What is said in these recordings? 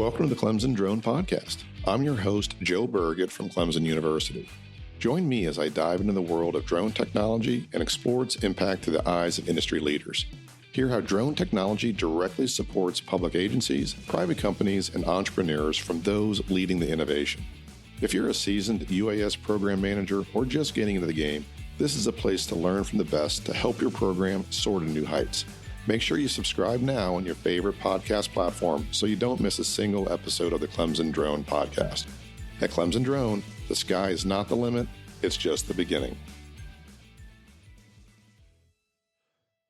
Welcome to the Clemson Drone Podcast. I'm your host, Joe Burgett from Clemson University. Join me as I dive into the world of drone technology and explore its impact through the eyes of industry leaders. Hear how drone technology directly supports public agencies, private companies, and entrepreneurs from those leading the innovation. If you're a seasoned UAS program manager or just getting into the game, this is a place to learn from the best to help your program soar to new heights. Make sure you subscribe now on your favorite podcast platform so you don't miss a single episode of the Clemson Drone Podcast. At Clemson Drone, the sky is not the limit, it's just the beginning.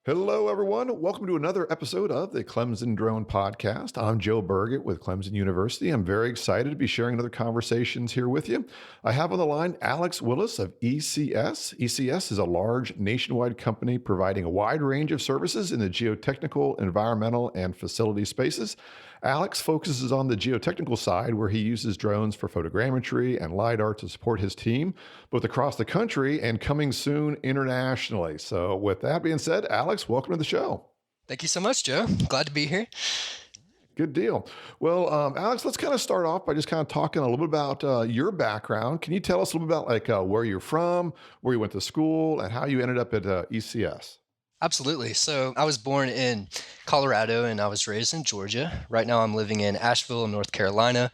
Hello, everyone. Welcome to another episode of the Clemson Drone Podcast. I'm Joe Burgett with Clemson University. I'm very excited to be sharing another conversations here with you. I have on the line Alex Willis of ECS. ECS is a large nationwide company providing a wide range of services in the geotechnical, environmental, and facility spaces. Alex focuses on the geotechnical side, where he uses drones for photogrammetry and LiDAR to support his team, both across the country and coming soon internationally. So with that being said, Alex, welcome to the show. Thank you so much, Joe. Glad to be here. Good deal. Well, Alex, let's kind of start off by just kind of talking a little bit about your background. Can you tell us a little bit about where you're from, where you went to school, and how you ended up at ECS? Absolutely. So I was born in Colorado and I was raised in Georgia. Right now I'm living in Asheville, North Carolina.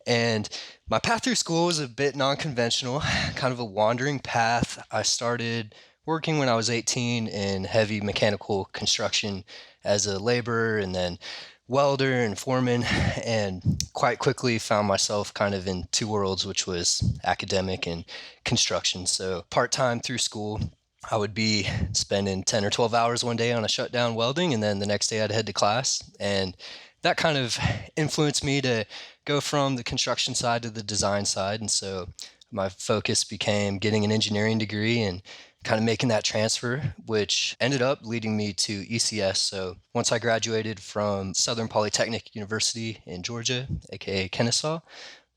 And my path through school was a bit non-conventional, kind of a wandering path. I started working when I was 18 in heavy mechanical construction as a laborer and then welder and foreman, and quite quickly found myself kind of in two worlds, which was academic and construction. So part-time through school, I would be spending 10 or 12 hours one day on a shutdown welding, and then the next day I'd head to class. And that kind of influenced me to go from the construction side to the design side. And so my focus became getting an engineering degree and kind of making that transfer, which ended up leading me to ECS. So once I graduated from Southern Polytechnic University in Georgia, aka Kennesaw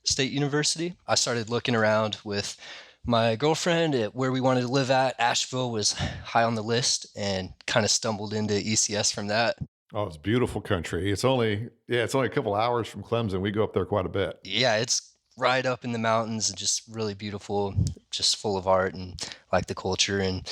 State University, I started looking around with my girlfriend at where we wanted to live at. Asheville was high on the list and kind of stumbled into ECS from that. Oh, it's beautiful country. It's only a couple hours from Clemson. We go up there quite a bit. Yeah, it's right up in the mountains and just really beautiful, just full of art and like the culture and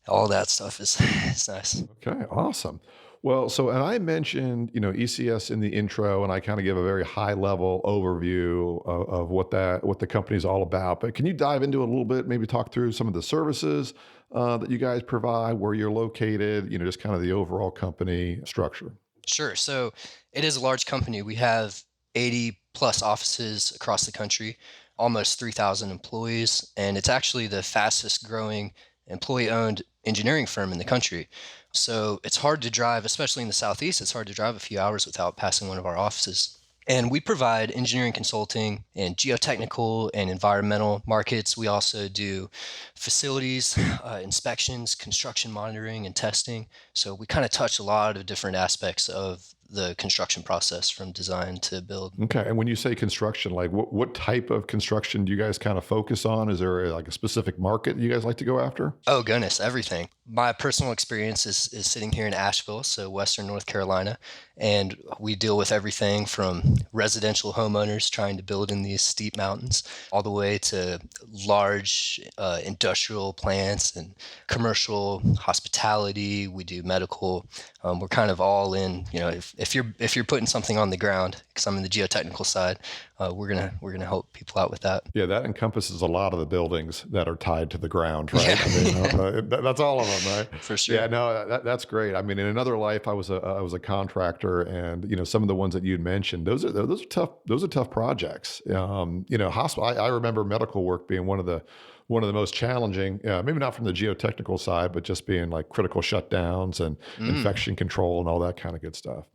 all that stuff is nice. Okay, awesome. Well, and I mentioned, ECS in the intro, and I kind of give a very high level overview of what the company is all about. But can you dive into it a little bit, maybe talk through some of the services that you guys provide, where you're located, just kind of the overall company structure? Sure. So it is a large company. We have 80 plus offices across the country, almost 3,000 employees, and it's actually the fastest growing employee-owned engineering firm in the country. So it's hard to drive, especially in the Southeast, it's hard to drive a few hours without passing one of our offices. And we provide engineering consulting in geotechnical and environmental markets. We also do facilities, inspections, construction monitoring, and testing. So we kind of touch a lot of different aspects of the construction process from design to build. Okay. And when you say construction, like what type of construction do you guys kind of focus on? Is there a specific market you guys like to go after? Oh, goodness, everything. My personal experience is sitting here in Asheville, so Western North Carolina, and we deal with everything from residential homeowners trying to build in these steep mountains all the way to large industrial plants and commercial hospitality. We do medical. We're kind of all in, if you're putting something on the ground, because I'm in the geotechnical side, we're gonna help people out with that. Yeah, that encompasses a lot of the buildings that are tied to the ground, right? Yeah. I mean, that's all of them, right? For sure. Yeah, no, that's great. I mean, in another life, I was a contractor, and some of the ones that you'd mentioned, those are tough. Those are tough projects. Hospital. I remember medical work being one of the most challenging, maybe not from the geotechnical side, but just being like critical shutdowns and infection control and all that kind of good stuff.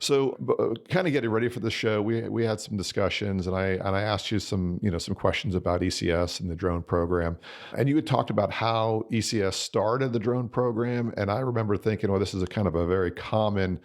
So kind of getting ready for the show, we had some discussions, and I asked you some questions about ECS and the drone program. And you had talked about how ECS started the drone program. And I remember thinking, well, this is a kind of a very common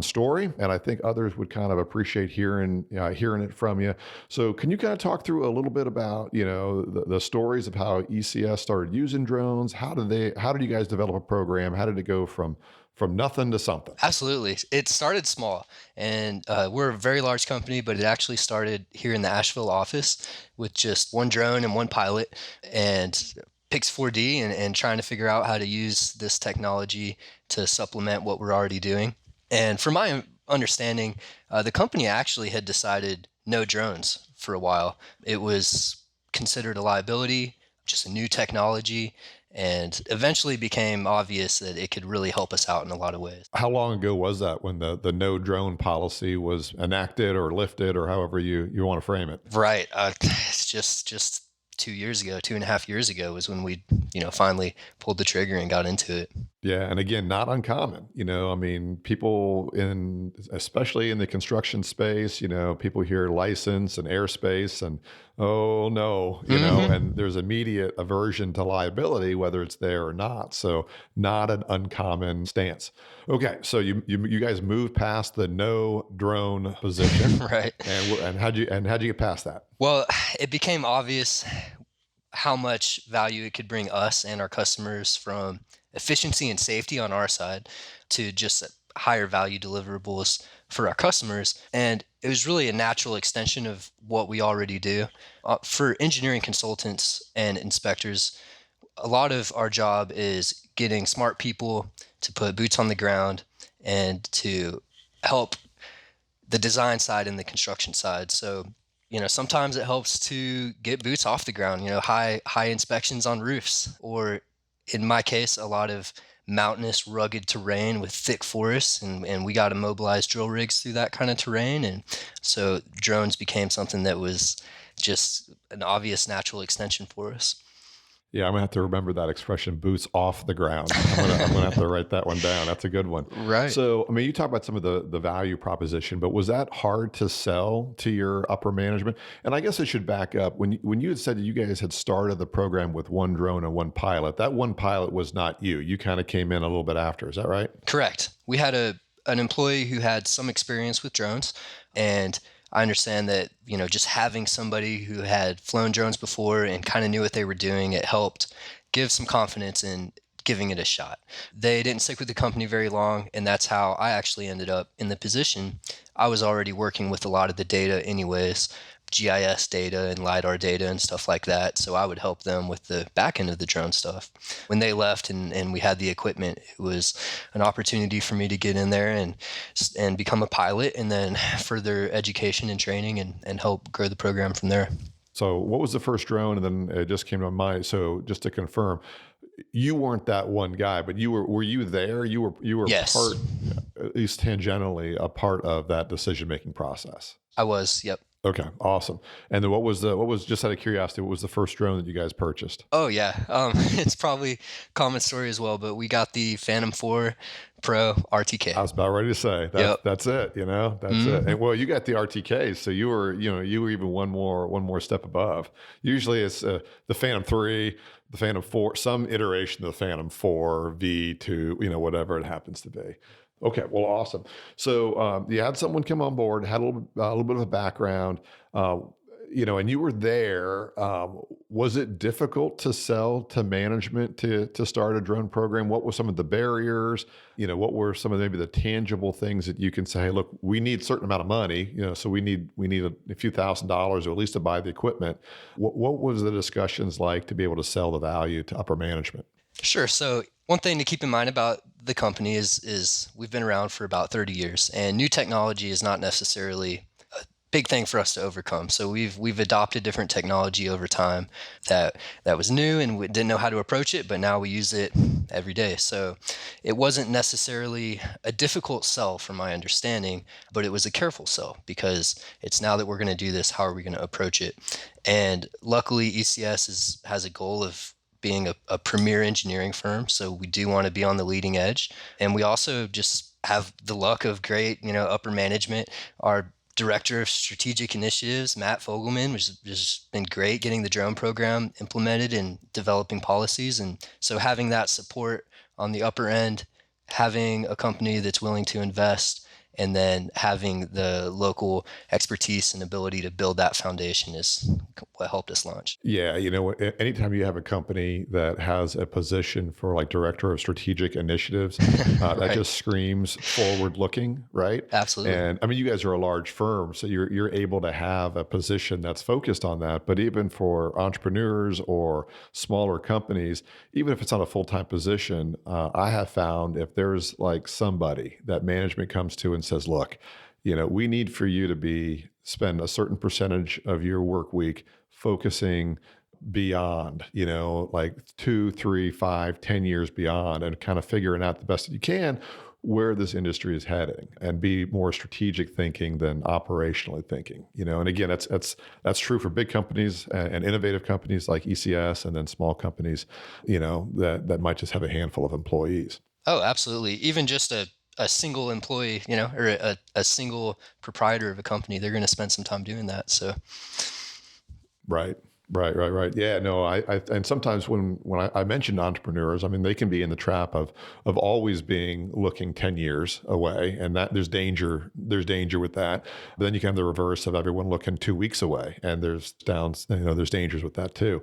story. And I think others would kind of appreciate hearing it from you. So can you kind of talk through a little bit about, the stories of how ECS started using drones? How did you guys develop a program? How did it go from from nothing to something. Absolutely. It started small, and we're a very large company, but it actually started here in the Asheville office with just one drone and one pilot and Pix 4D and trying to figure out how to use this technology to supplement what we're already doing. And from my understanding, the company actually had decided no drones for a while. It was considered a liability, just a new technology, and eventually became obvious that it could really help us out in a lot of ways. How long ago was that when the no drone policy was enacted or lifted, or however you want to frame it? Right. It's just 2 years ago, 2.5 years ago was when we, finally pulled the trigger and got into it. Yeah. And again, not uncommon. I mean, people especially in the construction space, people hear license and airspace and, oh no, and there's immediate aversion to liability, whether it's there or not. So not an uncommon stance. Okay. So you guys moved past the no drone position. Right. And how'd you get past that? Well, it became obvious how much value it could bring us and our customers from efficiency and safety on our side to just higher value deliverables for our customers. And it was really a natural extension of what we already do. For engineering consultants and inspectors, a lot of our job is getting smart people to put boots on the ground and to help the design side and the construction side. So sometimes it helps to get boots off the ground, high inspections on roofs, or in my case, a lot of mountainous, rugged terrain with thick forests, and we got to mobilize drill rigs through that kind of terrain. And so drones became something that was just an obvious natural extension for us. Yeah, I'm gonna have to remember that expression, boots off the ground. I'm gonna have to write that one down. That's a good one. Right. So, I mean, you talk about some of the value proposition, but was that hard to sell to your upper management? And I guess I should back up. When you had said that you guys had started the program with one drone and one pilot, that one pilot was not you. You kind of came in a little bit after. Is that right? Correct. We had an employee who had some experience with drones, and I understand that, just having somebody who had flown drones before and kind of knew what they were doing, it helped give some confidence in giving it a shot. They didn't stick with the company very long, and that's how I actually ended up in the position. I was already working with a lot of the data anyways, GIS data and LiDAR data and stuff like that. So I would help them with the back end of the drone stuff. When they left and we had the equipment, it was an opportunity for me to get in there and become a pilot, and then further education and training and help grow the program from there. So what was the first drone? And then it just came to mind. So just to confirm, you weren't that one guy, but were you there? You were Yes. part, at least tangentially, a part of that decision-making process. I was, yep. Okay, awesome. And then what was just out of curiosity, what was the first drone that you guys purchased? Oh yeah, it's probably a common story as well, but we got the Phantom 4 Pro RTK. I was about ready to say that's it. That's it. And well, you got the RTK, so you were even one more step above. Usually it's the Phantom 3, the Phantom 4, some iteration of the Phantom 4 V2, whatever it happens to be. Okay, well, awesome. So you had someone come on board, had a little bit of a background, and you were there. Was it difficult to sell to management to start a drone program? What were some of the barriers? What were some of maybe the tangible things that you can say, hey, look, we need a certain amount of money, so we need a few $1,000s or at least to buy the equipment. What was the discussions like to be able to sell the value to upper management? Sure. So one thing to keep in mind about the company is we've been around for about 30 years, and new technology is not necessarily a big thing for us to overcome. So we've adopted different technology over time that was new, and we didn't know how to approach it, but now we use it every day. So it wasn't necessarily a difficult sell from my understanding, but it was a careful sell because it's now that we're going to do this, how are we going to approach it? And luckily ECS has a goal of being a premier engineering firm. So we do want to be on the leading edge. And we also just have the luck of great, upper management. Our director of strategic initiatives, Matt Fogelman, which has just been great getting the drone program implemented and developing policies. And so having that support on the upper end, having a company that's willing to invest And then having the local expertise and ability to build that foundation is what helped us launch. Yeah, anytime you have a company that has a position for like director of strategic initiatives, that Right. just screams forward looking, right? Absolutely. And I mean, you guys are a large firm, so you're able to have a position that's focused on that. But even for entrepreneurs or smaller companies, even if it's not a full-time position, I have found if there's like somebody that management comes to and says, look, we need for you to spend a certain percentage of your work week focusing beyond, like 2, 3, 5, 10 years beyond, and kind of figuring out the best that you can where this industry is heading, and be more strategic thinking than operationally thinking. And again, that's true for big companies and innovative companies like ECS, and then small companies, that might just have a handful of employees. Oh, absolutely. Even just a single employee, or a single proprietor of a company, they're going to spend some time doing that. So, Right. Right. Yeah, no, and sometimes when I mention entrepreneurs, I mean, they can be in the trap of always being looking 10 years away, and that there's danger with that. But then you can have the reverse of everyone looking 2 weeks away, and there's dangers with that too.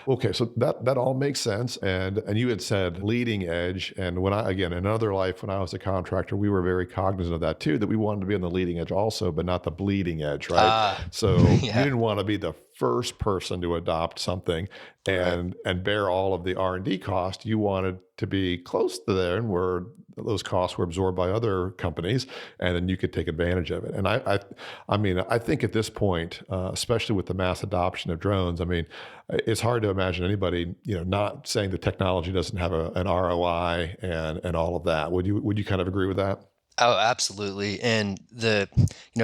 Okay, so that all makes sense. And you had said leading edge, and in another life when I was a contractor, we were very cognizant of that too, that we wanted to be on the leading edge also, but not the bleeding edge, right? So yeah. you didn't want to be the first person to adopt something and bear all of the R&D cost. You wanted to be close to there, and where those costs were absorbed by other companies, and then you could take advantage of it. And I think at this point, especially with the mass adoption of drones, I mean, it's hard to imagine anybody, not saying the technology doesn't have an ROI and all of that. Would you kind of agree with that? Oh, absolutely. And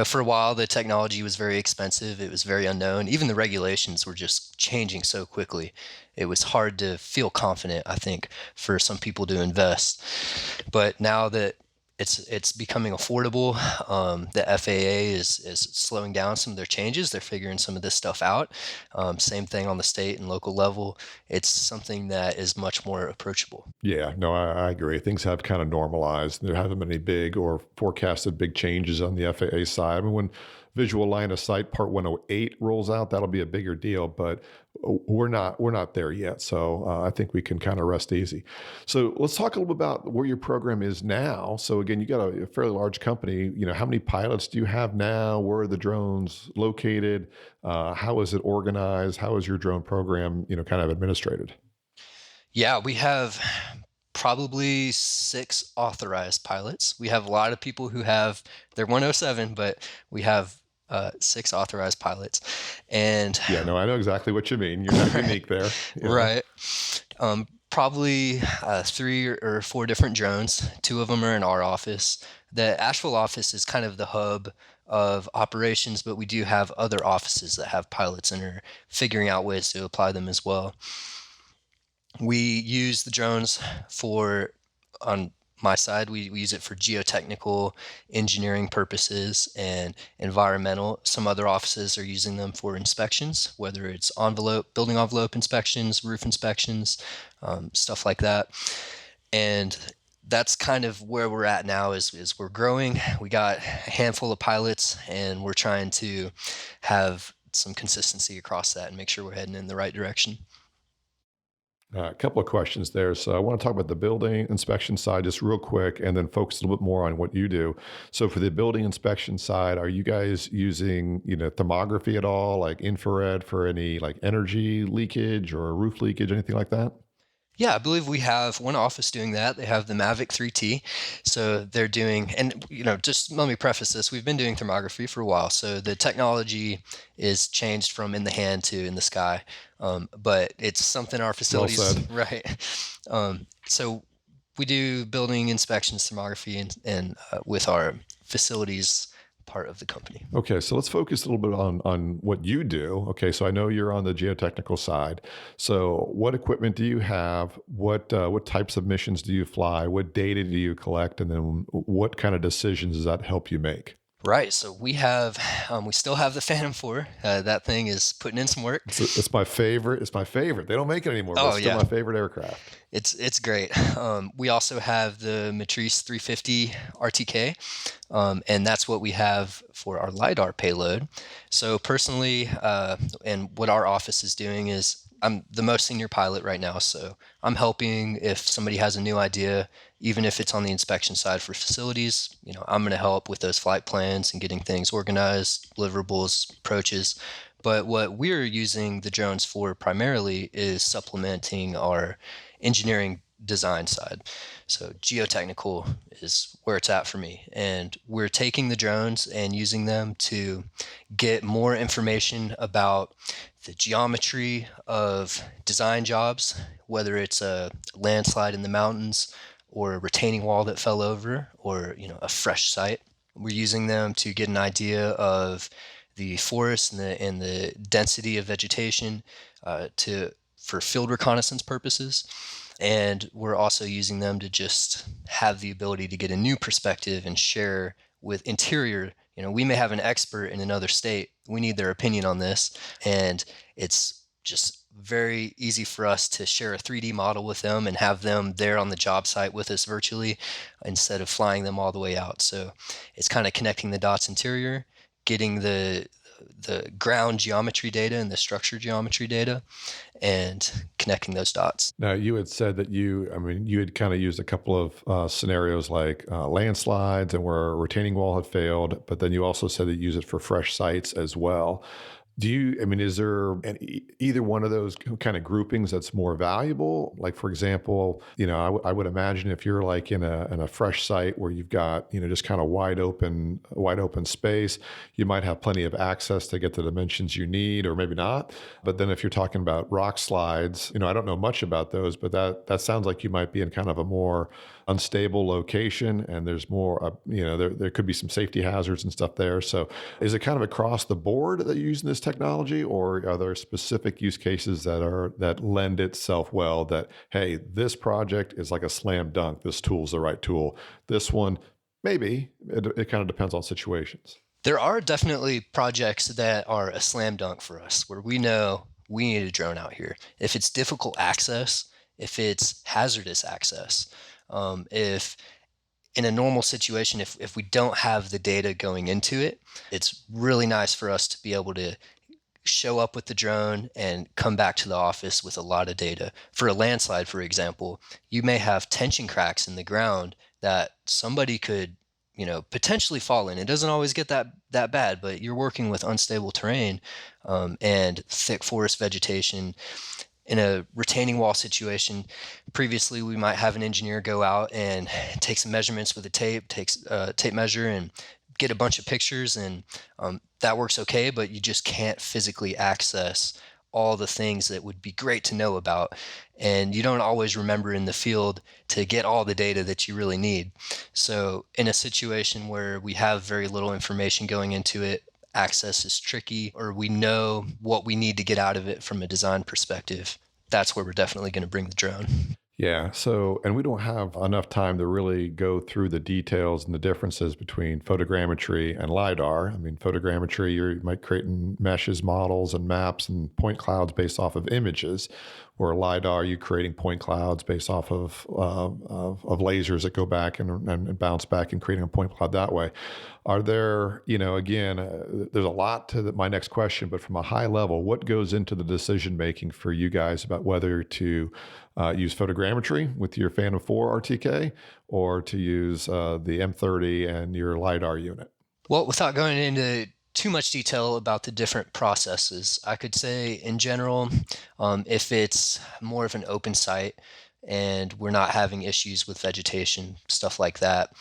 for a while, the technology was very expensive. It was very unknown. Even the regulations were just changing so quickly. It was hard to feel confident, I think, for some people to invest. But now that it's becoming affordable, the FAA is slowing down some of their changes. They're figuring some of this stuff out. Same thing on the state and local level. It's something that is much more approachable. Yeah, no, I agree. Things have kind of normalized. There haven't been any big or forecasted big changes on the FAA side. I mean, when Visual Line of Sight Part 108 rolls out, that'll be a bigger deal, but we're not there yet. So I think we can kind of rest easy. So let's talk a little bit about where your program is now. So again, you got a fairly large company. How many pilots do you have now? Where are the drones located? How is it organized? How is your drone program, kind of administrated? Yeah, we have probably 6 authorized pilots. We have a lot of people who have their 107, but we have 6 authorized pilots. And Yeah, no, I know exactly what you mean. You're not unique there. right, probably 3 or 4 different drones. 2 of them are in our office. The Asheville office is kind of the hub of operations, but we do have other offices that have pilots and are figuring out ways to apply them as well. We use the drones on my side, we use it for geotechnical engineering purposes and environmental. Some other offices are using them for inspections, whether it's building envelope inspections, roof inspections, stuff like that. And that's kind of where we're at now is we're growing. We got a handful of pilots, and we're trying to have some consistency across that and make sure we're heading in the right direction. A couple of questions there. So I want to talk about the building inspection side just real quick, and then focus a little bit more on what you do. So for the building inspection side, are you guys using, thermography at all, like infrared for any like energy leakage or roof leakage, anything like that? Yeah, I believe we have one office doing that. They have the Mavic 3T. So they're doing, and just let me preface this. We've been doing thermography for a while. So the technology is changed from in the hand to in the sky. But it's something our Well facilities, said. right? So we do building inspections, thermography, and with our facilities part of the company. Okay, so let's focus a little bit on what you do. Okay, so I know you're on the geotechnical side. So what equipment do you have? What types of missions do you fly? What data do you collect? And then what kind of decisions does that help you make? Right. So we still have the Phantom 4. That thing is putting in some work. It's my favorite. It's my favorite. They don't make it anymore, but Oh it's still yeah, my favorite aircraft. it's great. We also have the Matrice 350 RTK, and that's what we have for our LiDAR payload. So personally, and what our office is doing is I'm the most senior pilot right now, so I'm helping if somebody has a new idea, even if it's on the inspection side for facilities. I'm going to help with those flight plans and getting things organized, deliverables, approaches. But what we're using the drones for primarily is supplementing our engineering design side. So geotechnical is where it's at for me. And we're taking the drones and using them to get more information about the geometry of design jobs, whether it's a landslide in the mountains or a retaining wall that fell over or, a fresh site. We're using them to get an idea of the forest and the density of vegetation for field reconnaissance purposes. And we're also using them to just have the ability to get a new perspective and share with interior. We may have an expert in another state. We need their opinion on this. And it's just very easy for us to share a 3D model with them and have them there on the job site with us virtually instead of flying them all the way out. So it's kind of connecting the dots interior, getting the ground geometry data and the structure geometry data, and connecting those dots. Now, you had said that you had kind of used a couple of scenarios like landslides and where a retaining wall had failed, but then you also said that you use it for fresh sites as well. Is there either one of those kind of groupings that's more valuable? Like, for example, I would imagine if you're like in a fresh site where you've got, just kind of wide open space, you might have plenty of access to get the dimensions you need, or maybe not. But then if you're talking about rock slides, I don't know much about those, but that sounds like you might be in kind of a more unstable location, and there's more, there could be some safety hazards and stuff there. So is it kind of across the board that you're using this technology, or are there specific use cases that lend itself well that, hey, this project is like a slam dunk, this tool's the right tool. This one, maybe, it kind of depends on situations. There are definitely projects that are a slam dunk for us where we know we need a drone out here. If it's difficult access, if it's hazardous access, if in a normal situation, if we don't have the data going into it, it's really nice for us to be able to show up with the drone and come back to the office with a lot of data. For a landslide, for example, you may have tension cracks in the ground that somebody could, potentially fall in. It doesn't always get that bad, but you're working with unstable terrain and thick forest vegetation. In a retaining wall situation, previously we might have an engineer go out and take some measurements with a tape measure and get a bunch of pictures, and that works okay, but you just can't physically access all the things that would be great to know about. And you don't always remember in the field to get all the data that you really need. So in a situation where we have very little information going into it, access is tricky, or we know what we need to get out of it from a design perspective, that's where we're definitely going to bring the drone. Yeah. So, and we don't have enough time to really go through the details and the differences between photogrammetry and LiDAR. Photogrammetry, you might create meshes, models, and maps and point clouds based off of images, where LiDAR, you're creating point clouds based off of lasers that go back and bounce back and creating a point cloud that way. Are there, there's a lot to my next question, but from a high level, what goes into the decision making for you guys about whether to use photogrammetry with your Phantom 4 RTK or to use the M30 and your LiDAR unit? Well, without going into too much detail about the different processes, I could say in general, if it's more of an open site and we're not having issues with vegetation, stuff like that,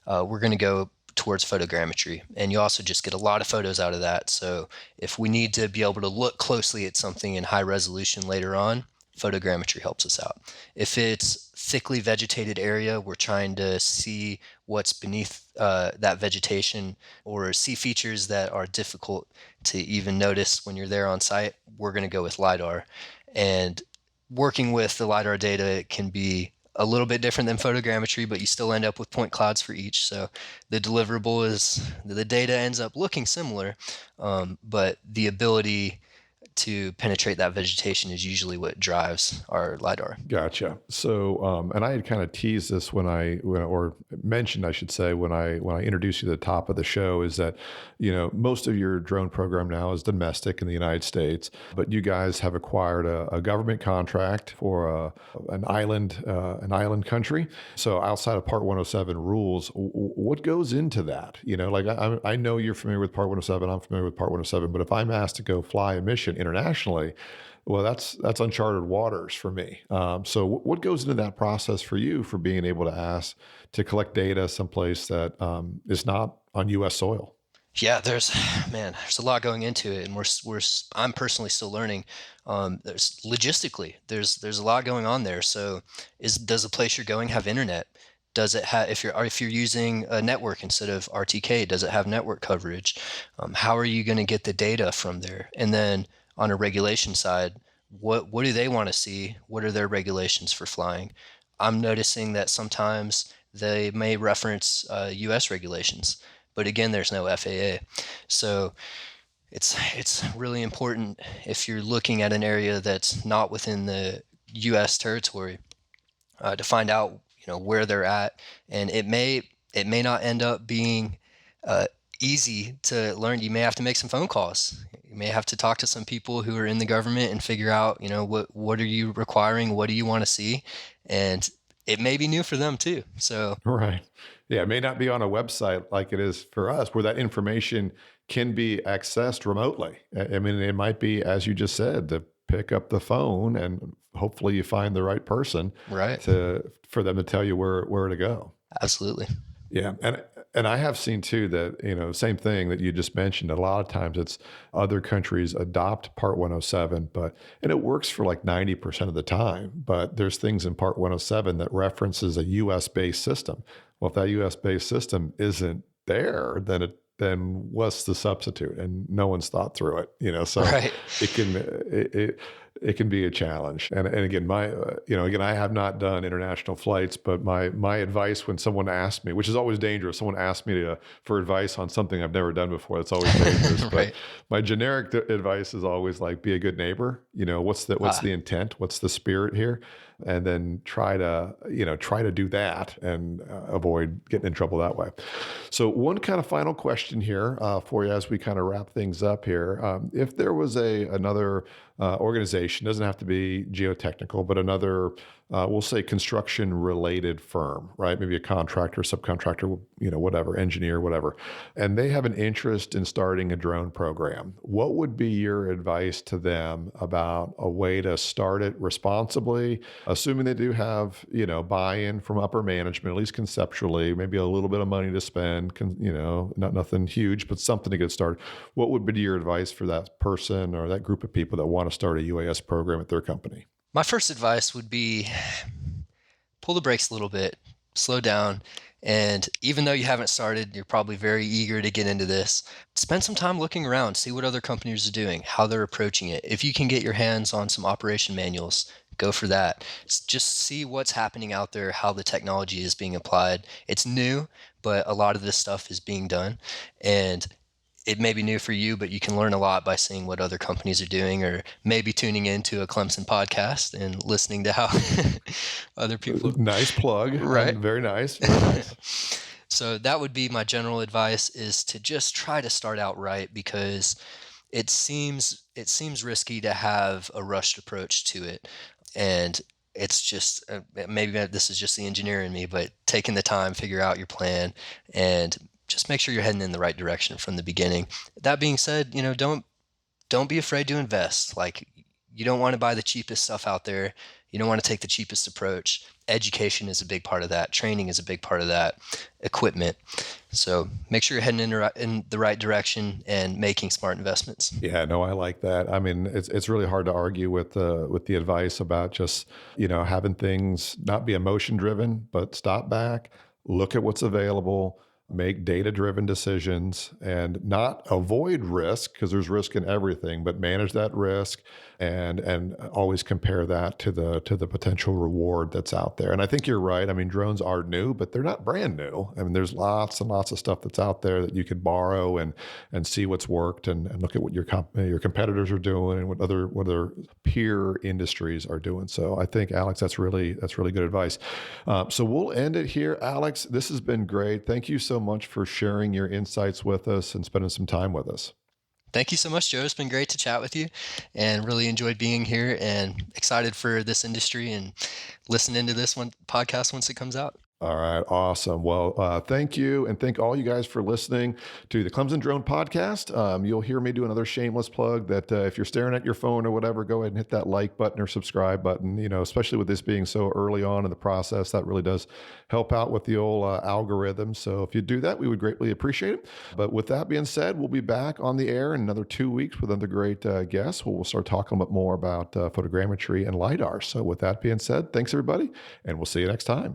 we're going to go towards photogrammetry. And you also just get a lot of photos out of that. So if we need to be able to look closely at something in high resolution later on, photogrammetry helps us out. If it's thickly vegetated area, we're trying to see what's beneath that vegetation or see features that are difficult to even notice when you're there on site, we're going to go with LiDAR. And working with the LiDAR data can be a little bit different than photogrammetry, but you still end up with point clouds for each. So the deliverable is the data ends up looking similar, but the ability to penetrate that vegetation is usually what drives our LiDAR. Gotcha. So, and I had kind of teased this or mentioned, I should say, when I introduced you to the top of the show, is that, most of your drone program now is domestic in the United States, but you guys have acquired a government contract for an island country. So outside of Part 107 rules, what goes into that? Like I know you're familiar with Part 107, I'm familiar with Part 107, but if I'm asked to go fly a mission internationally, well, that's uncharted waters for me. So what goes into that process for you for being able to ask to collect data someplace that is not on U.S. soil? Yeah, there's a lot going into it, and I'm personally still learning. There's logistically, there's a lot going on there. So, does the place you're going have internet? Does it have, if you're using a network instead of RTK, does it have network coverage? How are you going to get the data from there? And then on a regulation side, what do they want to see? What are their regulations for flying? I'm noticing that sometimes they may reference U.S. regulations, but again, there's no FAA. So it's really important if you're looking at an area that's not within the U.S. territory to find out where they're at, and it may not end up being easy to learn. You may have to make some phone calls. You may have to talk to some people who are in the government and figure out, what are you requiring? What do you want to see? And it may be new for them too. So right. Yeah, it may not be on a website like it is for us, where that information can be accessed remotely. I mean, it might be, as you just said, to pick up the phone and hopefully you find the right person, right, for them to tell you where to go. Absolutely. Yeah, and I have seen too that same thing that you just mentioned. A lot of times it's other countries adopt Part 107, and it works for like 90% of the time. But there's things in Part 107 that references a U.S. based system. Well, if that U.S. based system isn't there, then what's the substitute? And no one's thought through it. So right. It can be a challenge. And again, I have not done international flights, but my advice when someone asks me, which is always dangerous, someone asks me for advice on something I've never done before, that's always dangerous. Right. But my generic advice is always like, be a good neighbor. What's the intent? What's the spirit here? And then try to do that and avoid getting in trouble that way. So one kind of final question here for you as we kind of wrap things up here. If there was another organization, doesn't have to be geotechnical, but another, we'll say construction related firm, right? Maybe a contractor, subcontractor, whatever, engineer, whatever. And they have an interest in starting a drone program. What would be your advice to them about a way to start it responsibly, assuming they do have, buy-in from upper management, at least conceptually, maybe a little bit of money to spend, not nothing huge, but something to get started. What would be your advice for that person or that group of people that want to start a UAS program at their company? My first advice would be pull the brakes a little bit, slow down. And even though you haven't started, you're probably very eager to get into this. Spend some time looking around, see what other companies are doing, how they're approaching it. If you can get your hands on some operation manuals, go for that. Just see what's happening out there, how the technology is being applied. It's new, but a lot of this stuff is being done. And it may be new for you, but you can learn a lot by seeing what other companies are doing, or maybe tuning into a Clemson podcast and listening to how other people. Nice plug. Right. Very nice. Very nice. So that would be my general advice, is to just try to start out right, because it seems risky to have a rushed approach to it. And it's just, maybe this is just the engineer in me, but taking the time, figure out your plan, and just make sure you're heading in the right direction from the beginning. That being said, don't be afraid to invest. Like, you don't want to buy the cheapest stuff out there. You don't want to take the cheapest approach. Education is a big part of that. Training is a big part of that. Equipment. So make sure you're heading in the right direction and making smart investments. Yeah, no, I like that. I mean, it's really hard to argue with the advice about just, having things not be emotion driven, but stop back, look at what's available, make data-driven decisions and not avoid risk, because there's risk in everything, but manage that risk and always compare that to the potential reward that's out there. And I think you're right. I mean, drones are new, but they're not brand new. I mean, there's lots and lots of stuff that's out there that you could borrow and see what's worked and look at what your competitors are doing and what other peer industries are doing. So I think, Alex, that's really good advice. So we'll end it here. Alex, this has been great. Thank you so much for sharing your insights with us and spending some time with us. Thank you so much, Joe. It's been great to chat with you and really enjoyed being here and excited for this industry and listening to this one podcast once it comes out. All right. Awesome. Well, thank you. And thank all you guys for listening to the Clemson Drone Podcast. You'll hear me do another shameless plug that if you're staring at your phone or whatever, go ahead and hit that like button or subscribe button. Especially with this being so early on in the process, that really does help out with the old algorithm. So if you do that, we would greatly appreciate it. But with that being said, we'll be back on the air in another 2 weeks with another great guest. We'll start talking a bit more about photogrammetry and LiDAR. So with that being said, thanks everybody, and we'll see you next time.